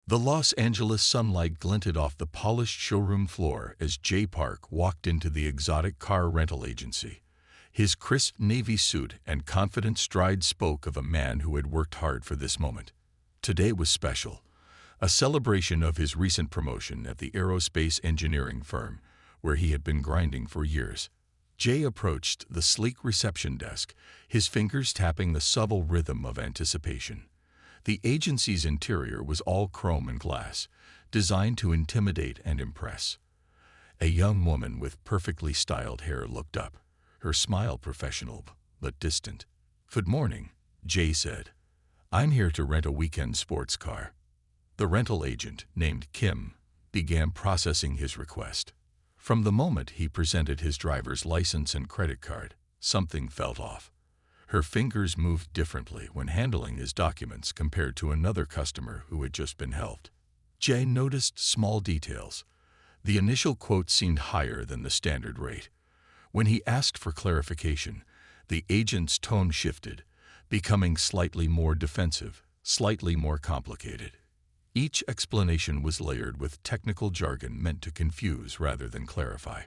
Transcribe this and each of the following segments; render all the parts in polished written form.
The Los Angeles sunlight glinted off the polished showroom floor as Jay Park walked into the exotic car rental agency. His crisp navy suit and confident stride spoke of a man who had worked hard for this moment. Today was special, a celebration of his recent promotion at the aerospace engineering firm, where he had been grinding for years. Jay approached the sleek reception desk, his fingers tapping the subtle rhythm of anticipation. The agency's interior was all chrome and glass, designed to intimidate and impress. A young woman with perfectly styled hair looked up, her smile professional but distant. "Good morning," Jay said. "I'm here to rent a weekend sports car." The rental agent, named Kim, began processing his request. From the moment he presented his driver's license and credit card, something felt off. Her fingers moved differently when handling his documents compared to another customer who had just been helped. Jay noticed small details. The initial quote seemed higher than the standard rate. When he asked for clarification, the agent's tone shifted, becoming slightly more defensive, slightly more complicated. Each explanation was layered with technical jargon meant to confuse rather than clarify.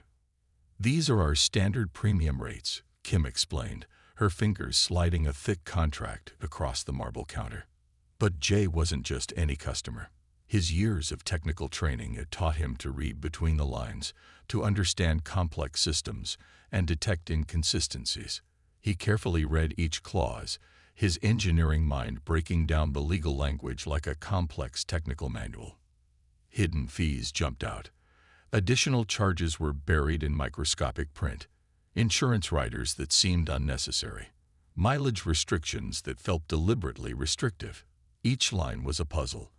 "These are our standard premium rates," Kim explained, her fingers sliding a thick contract across the marble counter. But Jay wasn't just any customer. His years of technical training had taught him to read between the lines, to understand complex systems, and detect inconsistencies. He carefully read each clause, his engineering mind breaking down the legal language like a complex technical manual. Hidden fees jumped out. Additional charges were buried in microscopic print. Insurance riders that seemed unnecessary. Mileage restrictions that felt deliberately restrictive. Each line was a puzzle,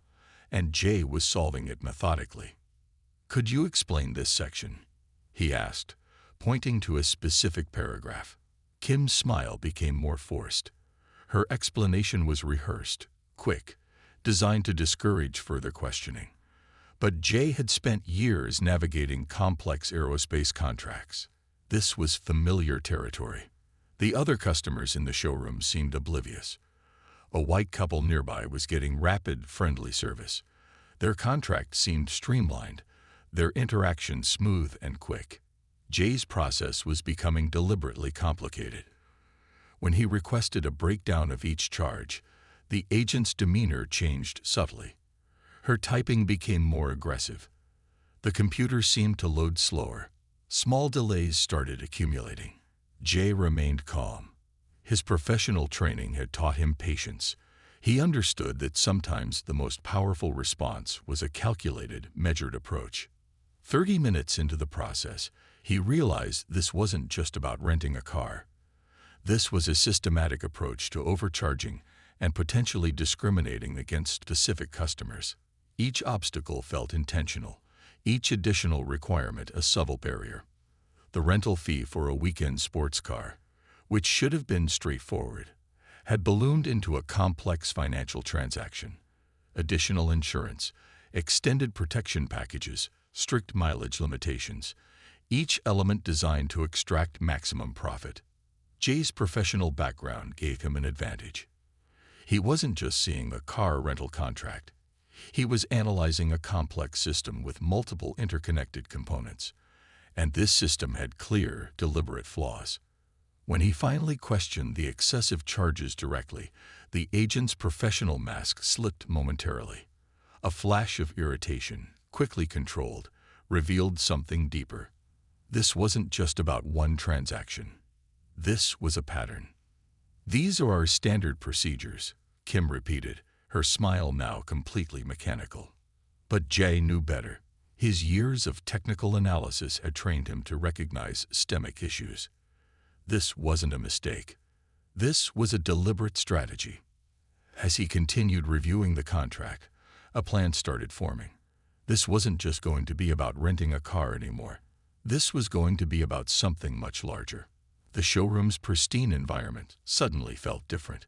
and Jay was solving it methodically. "Could you explain this section?" he asked, pointing to a specific paragraph. Kim's smile became more forced. Her explanation was rehearsed, quick, designed to discourage further questioning. But Jay had spent years navigating complex aerospace contracts. This was familiar territory. The other customers in the showroom seemed oblivious. A white couple nearby was getting rapid, friendly service. Their contract seemed streamlined, their interaction smooth and quick. Jay's process was becoming deliberately complicated. When he requested a breakdown of each charge, the agent's demeanor changed subtly. Her typing became more aggressive. The computer seemed to load slower. Small delays started accumulating. Jay remained calm. His professional training had taught him patience. He understood that sometimes the most powerful response was a calculated, measured approach. 30 minutes into the process, he realized this wasn't just about renting a car. This was a systematic approach to overcharging and potentially discriminating against specific customers. Each obstacle felt intentional, each additional requirement a subtle barrier. The rental fee for a weekend sports car, which should have been straightforward, had ballooned into a complex financial transaction. Additional insurance, extended protection packages, strict mileage limitations, each element designed to extract maximum profit. Jay's professional background gave him an advantage. He wasn't just seeing a car rental contract. He was analyzing a complex system with multiple interconnected components. And this system had clear, deliberate flaws. When he finally questioned the excessive charges directly, the agent's professional mask slipped momentarily. A flash of irritation, quickly controlled, revealed something deeper. This wasn't just about one transaction. This was a pattern. "These are our standard procedures," Kim repeated, her smile now completely mechanical. But Jay knew better. His years of technical analysis had trained him to recognize systemic issues. This wasn't a mistake. This was a deliberate strategy. As he continued reviewing the contract, a plan started forming. This wasn't just going to be about renting a car anymore. This was going to be about something much larger. The showroom's pristine environment suddenly felt different.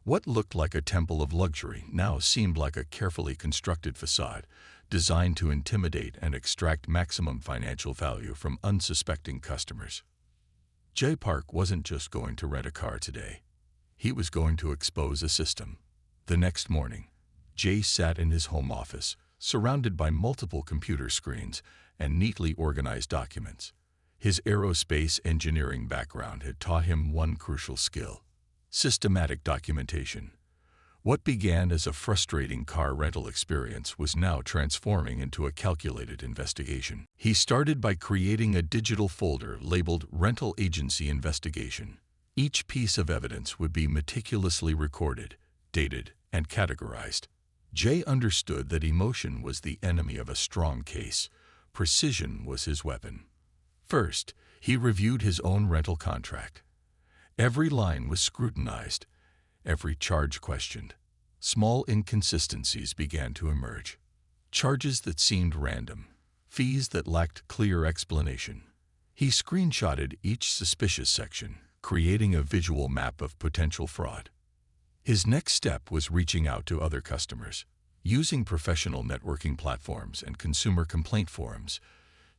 What looked like a temple of luxury now seemed like a carefully constructed facade, designed to intimidate and extract maximum financial value from unsuspecting customers. Jay Park wasn't just going to rent a car today. He was going to expose a system. The next morning, Jay sat in his home office, surrounded by multiple computer screens and neatly organized documents. His aerospace engineering background had taught him one crucial skill: systematic documentation. What began as a frustrating car rental experience was now transforming into a calculated investigation. He started by creating a digital folder labeled Rental Agency Investigation. Each piece of evidence would be meticulously recorded, dated, and categorized. Jay understood that emotion was the enemy of a strong case. Precision was his weapon. First, he reviewed his own rental contract. Every line was scrutinized, every charge questioned. Small inconsistencies began to emerge. Charges that seemed random, fees that lacked clear explanation. He screenshotted each suspicious section, creating a visual map of potential fraud. His next step was reaching out to other customers. Using professional networking platforms and consumer complaint forums,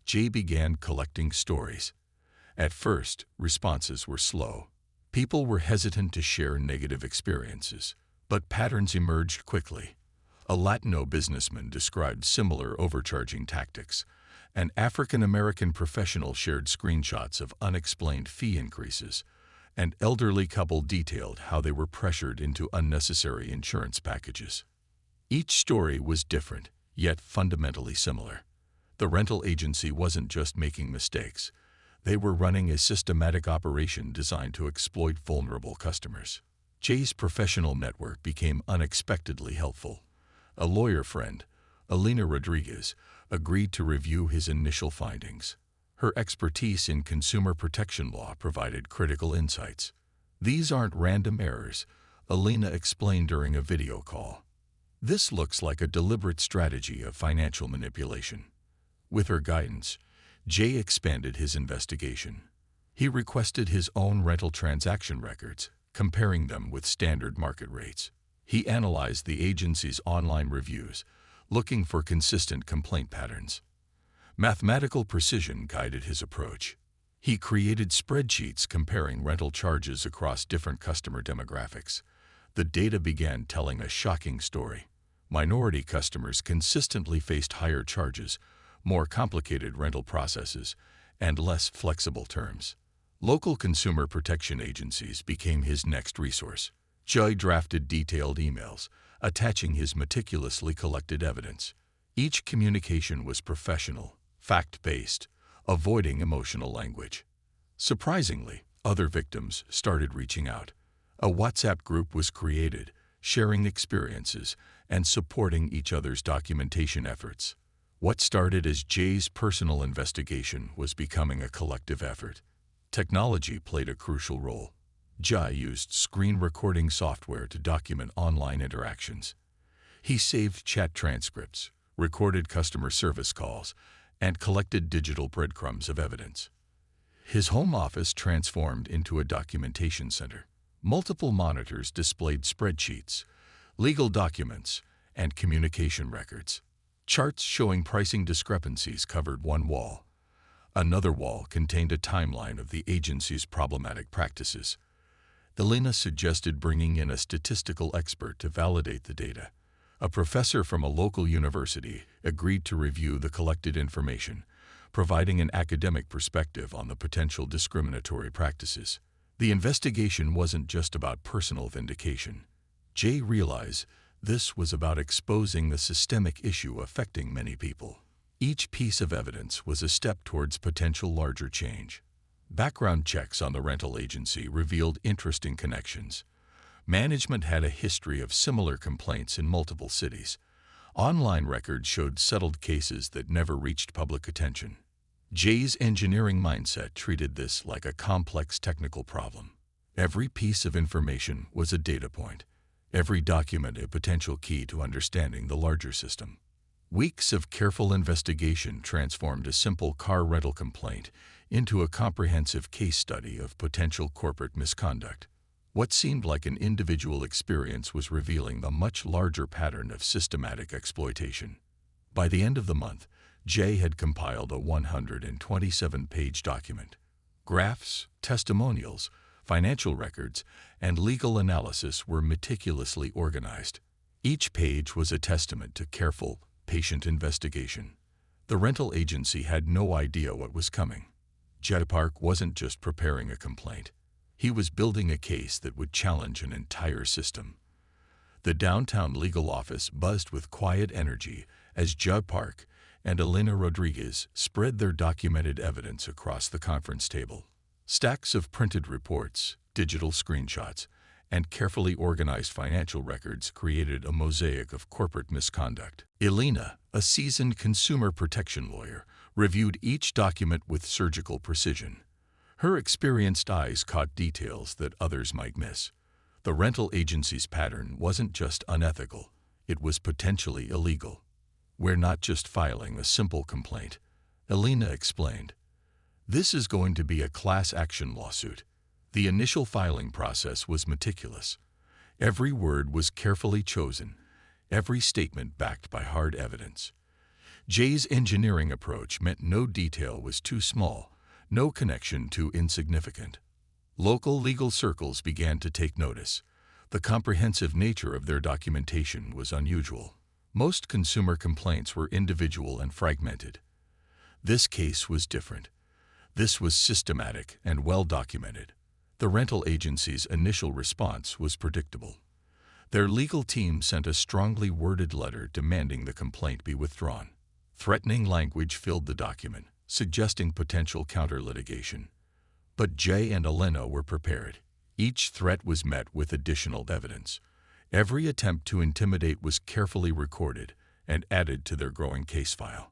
Jay began collecting stories. At first, responses were slow. People were hesitant to share negative experiences, but patterns emerged quickly. A Latino businessman described similar overcharging tactics. An African-American professional shared screenshots of unexplained fee increases. An elderly couple detailed how they were pressured into unnecessary insurance packages. Each story was different, yet fundamentally similar. The rental agency wasn't just making mistakes. They were running a systematic operation designed to exploit vulnerable customers. Jay's professional network became unexpectedly helpful. A lawyer friend, Alina Rodriguez, agreed to review his initial findings. Her expertise in consumer protection law provided critical insights. "These aren't random errors," Alina explained during a video call. "This looks like a deliberate strategy of financial manipulation." With her guidance, Jay expanded his investigation. He requested his own rental transaction records, comparing them with standard market rates. He analyzed the agency's online reviews, looking for consistent complaint patterns. Mathematical precision guided his approach. He created spreadsheets comparing rental charges across different customer demographics. The data began telling a shocking story. Minority customers consistently faced higher charges, more complicated rental processes, and less flexible terms. Local consumer protection agencies became his next resource. Jay drafted detailed emails, attaching his meticulously collected evidence. Each communication was professional, fact-based, avoiding emotional language. Surprisingly, other victims started reaching out. A WhatsApp group was created, sharing experiences and supporting each other's documentation efforts. What started as Jay's personal investigation was becoming a collective effort. Technology played a crucial role. Jay used screen recording software to document online interactions. He saved chat transcripts, recorded customer service calls, and collected digital breadcrumbs of evidence. His home office transformed into a documentation center. Multiple monitors displayed spreadsheets, legal documents, and communication records. Charts showing pricing discrepancies covered one wall. Another wall contained a timeline of the agency's problematic practices. Alina suggested bringing in a statistical expert to validate the data. A professor from a local university agreed to review the collected information, providing an academic perspective on the potential discriminatory practices. The investigation wasn't just about personal vindication. Jay realized this was about exposing the systemic issue affecting many people. Each piece of evidence was a step towards potential larger change. Background checks on the rental agency revealed interesting connections. Management had a history of similar complaints in multiple cities. Online records showed settled cases that never reached public attention. Jay's engineering mindset treated this like a complex technical problem. Every piece of information was a data point. Every document a potential key to understanding the larger system. Weeks of careful investigation transformed a simple car rental complaint into a comprehensive case study of potential corporate misconduct. What seemed like an individual experience was revealing the much larger pattern of systematic exploitation. By the end of the month, Jay had compiled a 127-page document. Graphs, testimonials, financial records, and legal analysis were meticulously organized. Each page was a testament to careful, patient investigation. The rental agency had no idea what was coming. Jay Park wasn't just preparing a complaint. He was building a case that would challenge an entire system. The downtown legal office buzzed with quiet energy as Jay Park and Elena Rodriguez spread their documented evidence across the conference table. Stacks of printed reports, digital screenshots, and carefully organized financial records created a mosaic of corporate misconduct. Elena, a seasoned consumer protection lawyer, reviewed each document with surgical precision. Her experienced eyes caught details that others might miss. The rental agency's pattern wasn't just unethical, it was potentially illegal. "We're not just filing a simple complaint," Elena explained. "This is going to be a class action lawsuit." The initial filing process was meticulous. Every word was carefully chosen, every statement backed by hard evidence. Jay's engineering approach meant no detail was too small, no connection too insignificant. Local legal circles began to take notice. The comprehensive nature of their documentation was unusual. Most consumer complaints were individual and fragmented. This case was different. This was systematic and well documented. The rental agency's initial response was predictable. Their legal team sent a strongly worded letter demanding the complaint be withdrawn. Threatening language filled the document, suggesting potential counter-litigation. But Jay and Elena were prepared. Each threat was met with additional evidence. Every attempt to intimidate was carefully recorded and added to their growing case file.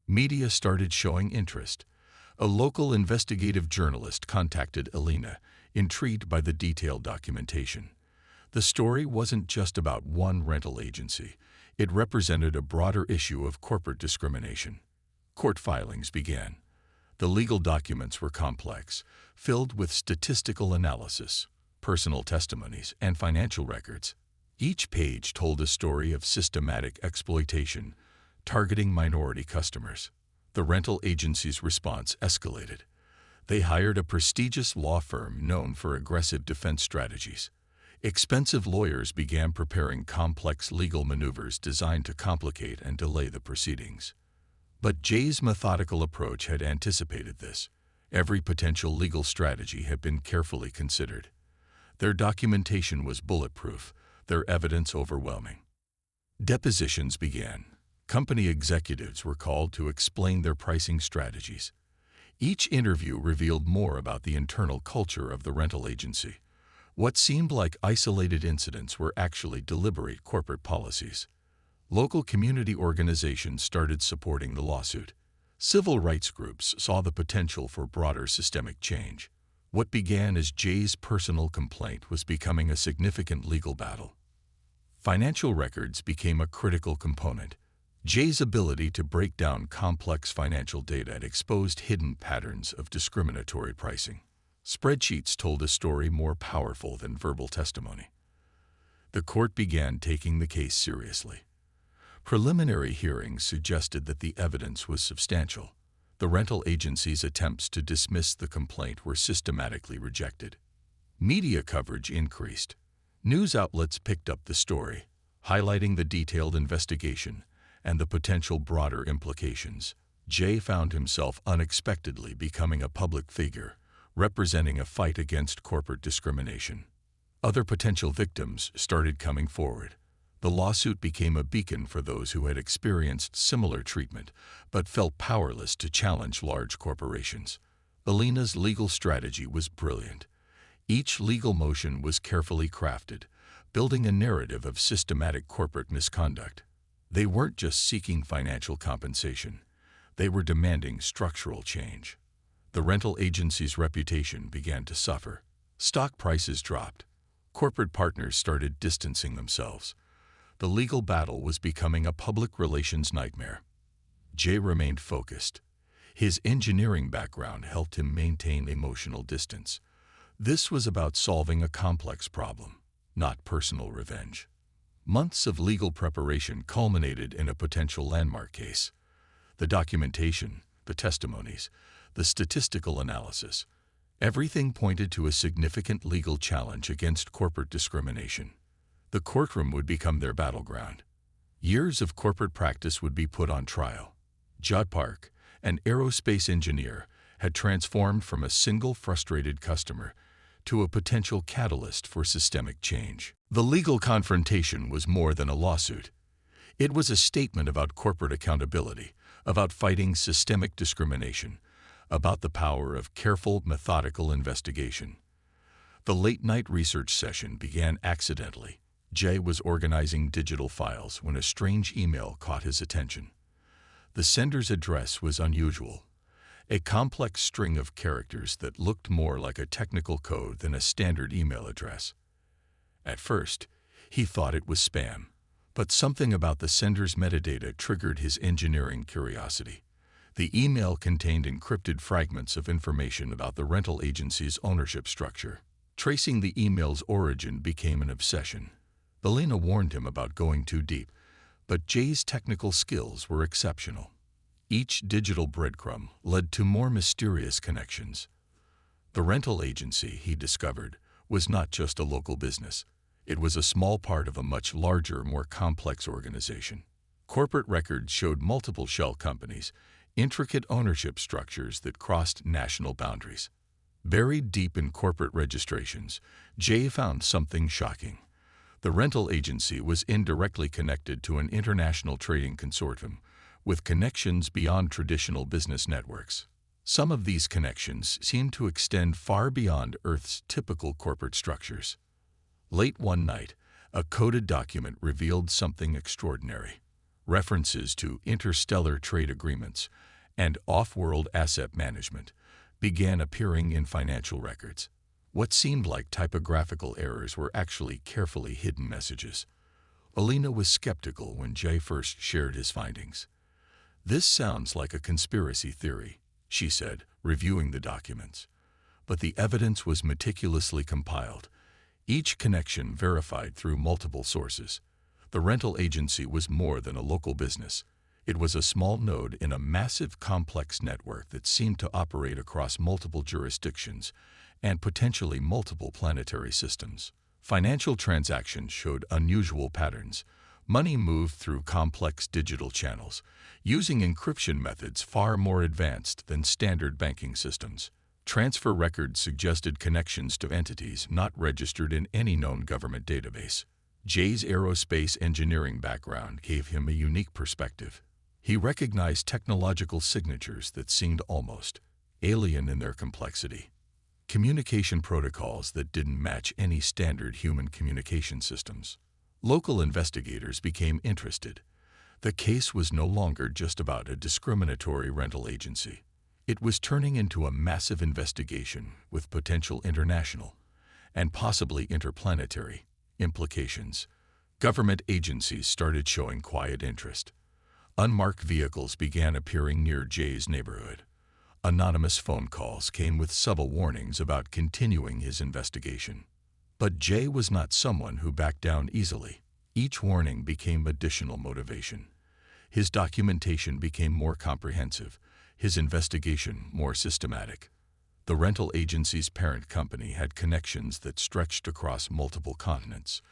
Media started showing interest. A local investigative journalist contacted Elena, intrigued by the detailed documentation. The story wasn't just about one rental agency. It represented a broader issue of corporate discrimination. Court filings began. The legal documents were complex, filled with statistical analysis, personal testimonies, and financial records. Each page told a story of systematic exploitation, targeting minority customers. The rental agency's response escalated. They hired a prestigious law firm known for aggressive defense strategies. Expensive lawyers began preparing complex legal maneuvers designed to complicate and delay the proceedings. But Jay's methodical approach had anticipated this. Every potential legal strategy had been carefully considered. Their documentation was bulletproof, their evidence overwhelming. Depositions began. Company executives were called to explain their pricing strategies. Each interview revealed more about the internal culture of the rental agency. What seemed like isolated incidents were actually deliberate corporate policies. Local community organizations started supporting the lawsuit. Civil rights groups saw the potential for broader systemic change. What began as Jay's personal complaint was becoming a significant legal battle. Financial records became a critical component. Jay's ability to break down complex financial data had exposed hidden patterns of discriminatory pricing. Spreadsheets told a story more powerful than verbal testimony. The court began taking the case seriously. Preliminary hearings suggested that the evidence was substantial. The rental agency's attempts to dismiss the complaint were systematically rejected. Media coverage increased. News outlets picked up the story, highlighting the detailed investigation and the potential broader implications. Jay found himself unexpectedly becoming a public figure, representing a fight against corporate discrimination. Other potential victims started coming forward. The lawsuit became a beacon for those who had experienced similar treatment but felt powerless to challenge large corporations. Elena's legal strategy was brilliant. Each legal motion was carefully crafted, building a narrative of systematic corporate misconduct. They weren't just seeking financial compensation. They were demanding structural change. The rental agency's reputation began to suffer. Stock prices dropped. Corporate partners started distancing themselves. The legal battle was becoming a public relations nightmare. Jay remained focused. His engineering background helped him maintain emotional distance. This was about solving a complex problem, not personal revenge. Months of legal preparation culminated in a potential landmark case. The documentation, the testimonies, the statistical analysis, everything pointed to a significant legal challenge against corporate discrimination. The courtroom would become their battleground. Years of corporate practice would be put on trial. Jay Park, an aerospace engineer, had transformed from a single frustrated customer to a potential catalyst for systemic change. The legal confrontation was more than a lawsuit. It was a statement about corporate accountability, about fighting systemic discrimination, about the power of careful, methodical investigation. The late-night research session began accidentally. Jay was organizing digital files when a strange email caught his attention. The sender's address was unusual, a complex string of characters that looked more like a technical code than a standard email address. At first, he thought it was spam, but something about the sender's metadata triggered his engineering curiosity. The email contained encrypted fragments of information about the rental agency's ownership structure. Tracing the email's origin became an obsession. Elena warned him about going too deep, but Jay's technical skills were exceptional. Each digital breadcrumb led to more mysterious connections. The rental agency, he discovered, was not just a local business. It was a small part of a much larger, more complex organization. Corporate records showed multiple shell companies, intricate ownership structures that crossed national boundaries. Buried deep in corporate registrations, Jay found something shocking. The rental agency was indirectly connected to an international trading consortium, with connections beyond traditional business networks. Some of these connections seemed to extend far beyond Earth's typical corporate structures. Late one night, a coded document revealed something extraordinary. References to interstellar trade agreements and off-world asset management began appearing in financial records. What seemed like typographical errors were actually carefully hidden messages. Elena was skeptical when Jay first shared his findings. "This sounds like a conspiracy theory," she said, reviewing the documents. But the evidence was meticulously compiled, each connection verified through multiple sources. The rental agency was more than a local business. It was a small node in a massive, complex network that seemed to operate across multiple jurisdictions and potentially multiple planetary systems. Financial transactions showed unusual patterns. Money moved through complex digital channels, using encryption methods far more advanced than standard banking systems. Transfer records suggested connections to entities not registered in any known government database. Jay's aerospace engineering background gave him a unique perspective. He recognized technological signatures that seemed almost alien in their complexity. Communication protocols that didn't match any standard human communication systems. Local investigators became interested. The case was no longer just about a discriminatory rental agency. It was turning into a massive investigation with potential international and possibly interplanetary implications. Government agencies started showing quiet interest. Unmarked vehicles began appearing near Jay's neighborhood. Anonymous phone calls came with subtle warnings about continuing his investigation. But Jay was not someone who backed down easily. Each warning became additional motivation. His documentation became more comprehensive, his investigation more systematic. The rental agency's parent company had connections that stretched across multiple continents.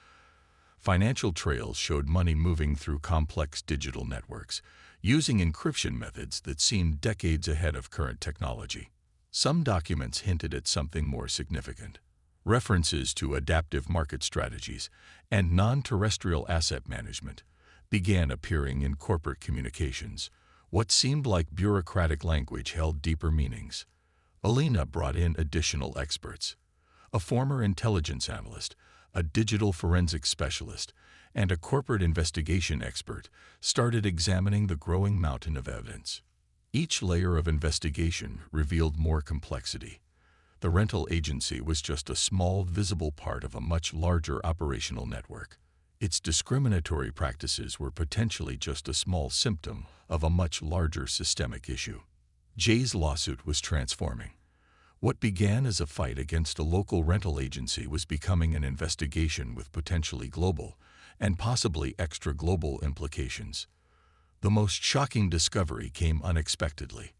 Financial trails showed money moving through complex digital networks, using encryption methods that seemed decades ahead of current technology. Some documents hinted at something more significant. References to adaptive market strategies and non-terrestrial asset management began appearing in corporate communications. What seemed like bureaucratic language held deeper meanings. Elena brought in additional experts. A former intelligence analyst, a digital forensics specialist, and a corporate investigation expert started examining the growing mountain of evidence. Each layer of investigation revealed more complexity. The rental agency was just a small, visible part of a much larger operational network. Its discriminatory practices were potentially just a small symptom of a much larger systemic issue. Jay's lawsuit was transforming. What began as a fight against a local rental agency was becoming an investigation with potentially global and possibly extra-global implications. The most shocking discovery came unexpectedly.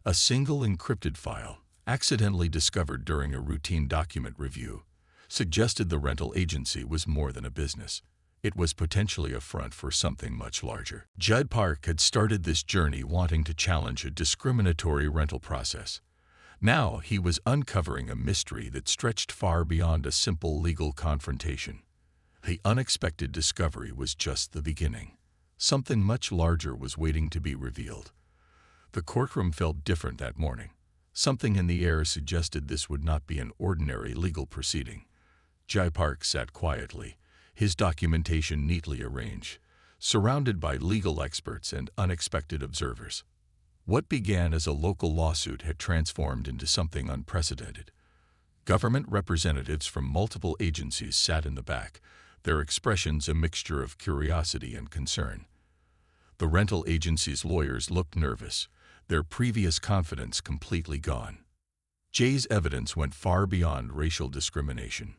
A single encrypted file, accidentally discovered during a routine document review, suggested the rental agency was more than a business. It was potentially a front for something much larger. Judd Park had started this journey wanting to challenge a discriminatory rental process. Now he was uncovering a mystery that stretched far beyond a simple legal confrontation. The unexpected discovery was just the beginning. Something much larger was waiting to be revealed. The courtroom felt different that morning. Something in the air suggested this would not be an ordinary legal proceeding. Jai Park sat quietly, his documentation neatly arranged, surrounded by legal experts and unexpected observers. What began as a local lawsuit had transformed into something unprecedented. Government representatives from multiple agencies sat in the back, their expressions a mixture of curiosity and concern. The rental agency's lawyers looked nervous, their previous confidence completely gone. Jay's evidence went far beyond racial discrimination.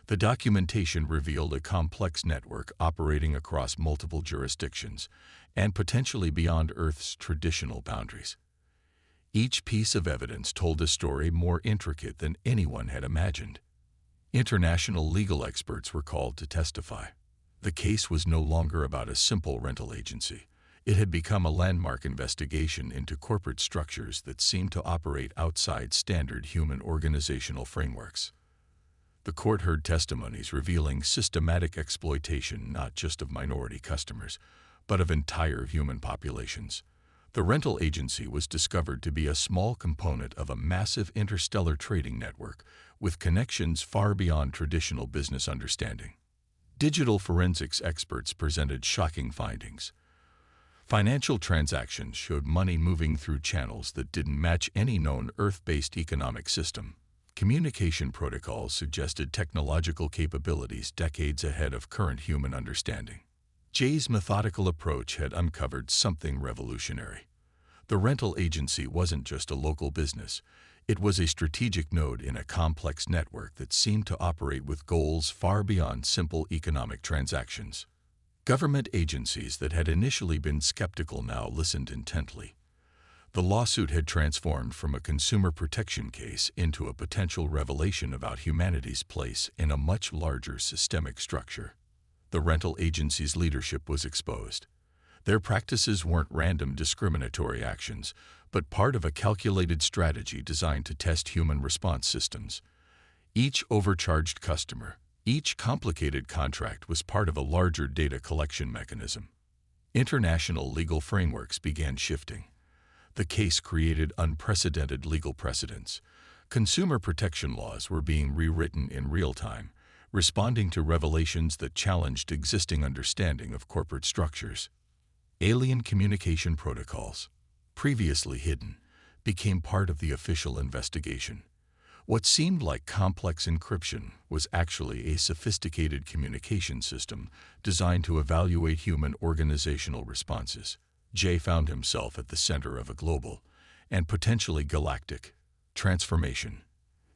The documentation revealed a complex network operating across multiple jurisdictions and potentially beyond Earth's traditional boundaries. Each piece of evidence told a story more intricate than anyone had imagined. International legal experts were called to testify. The case was no longer about a simple rental agency. It had become a landmark investigation into corporate structures that seemed to operate outside standard human organizational frameworks. The court heard testimonies revealing systematic exploitation not just of minority customers, but of entire human populations. The rental agency was discovered to be a small component of a massive interstellar trading network with connections far beyond traditional business understanding. Digital forensics experts presented shocking findings. Financial transactions showed money moving through channels that didn't match any known Earth-based economic system. Communication protocols suggested technological capabilities decades ahead of current human understanding. Jay's methodical approach had uncovered something revolutionary. The rental agency wasn't just a local business. It was a strategic node in a complex network that seemed to operate with goals far beyond simple economic transactions. Government agencies that had initially been skeptical now listened intently. The lawsuit had transformed from a consumer protection case into a potential revelation about humanity's place in a much larger systemic structure. The rental agency's leadership was exposed. Their practices weren't random discriminatory actions, but part of a calculated strategy designed to test human response systems. Each overcharged customer, each complicated contract was part of a larger data collection mechanism. International legal frameworks began shifting. The case created unprecedented legal precedents. Consumer protection laws were being rewritten in real time, responding to revelations that challenged existing understanding of corporate structures. Alien communication protocols, previously hidden, became part of the official investigation. What seemed like complex encryption was actually a sophisticated communication system designed to evaluate human organizational responses. Jay found himself at the center of a global, and potentially galactic, transformation.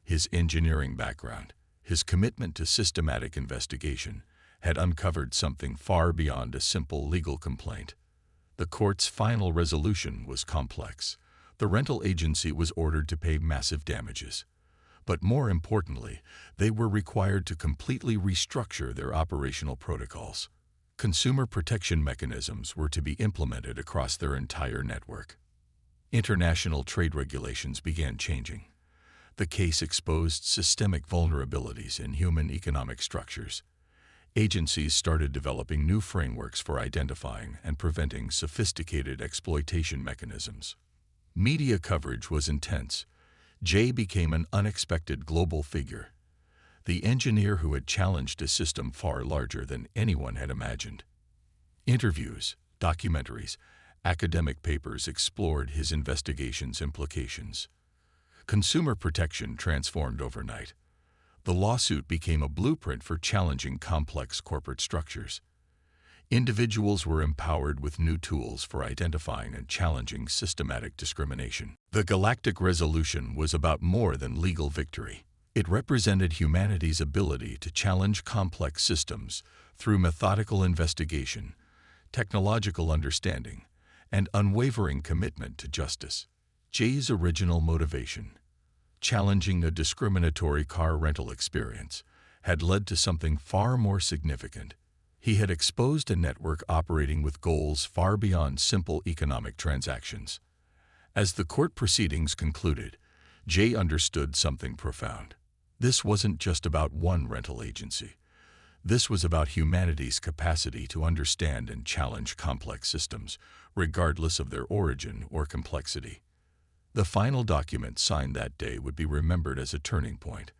His engineering background, his commitment to systematic investigation, had uncovered something far beyond a simple legal complaint. The court's final resolution was complex. The rental agency was ordered to pay massive damages. But more importantly, they were required to completely restructure their operational protocols. Consumer protection mechanisms were to be implemented across their entire network. International trade regulations began changing. The case exposed systemic vulnerabilities in human economic structures. Agencies started developing new frameworks for identifying and preventing sophisticated exploitation mechanisms. Media coverage was intense. Jay became an unexpected global figure, the engineer who had challenged a system far larger than anyone had imagined. Interviews, documentaries, academic papers explored his investigation's implications. Consumer protection transformed overnight. The lawsuit became a blueprint for challenging complex corporate structures. Individuals were empowered with new tools for identifying and challenging systematic discrimination. The Galactic Resolution was about more than legal victory. It represented humanity's ability to challenge complex systems through methodical investigation, technological understanding, and unwavering commitment to justice. Jay's original motivation, challenging a discriminatory car rental experience, had led to something far more significant. He had exposed a network operating with goals far beyond simple economic transactions. As the court proceedings concluded, Jay understood something profound. This wasn't just about one rental agency. This was about humanity's capacity to understand and challenge complex systems, regardless of their origin or complexity. The final document signed that day would be remembered as a turning point,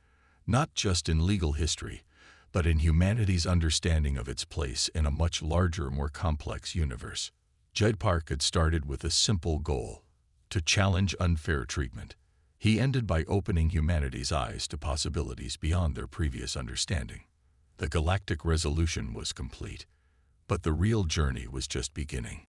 not just in legal history, but in humanity's understanding of its place in a much larger, more complex universe. Jay Park had started with a simple goal: to challenge unfair treatment. He ended by opening humanity's eyes to possibilities beyond their previous understanding. The galactic resolution was complete, but the real journey was just beginning.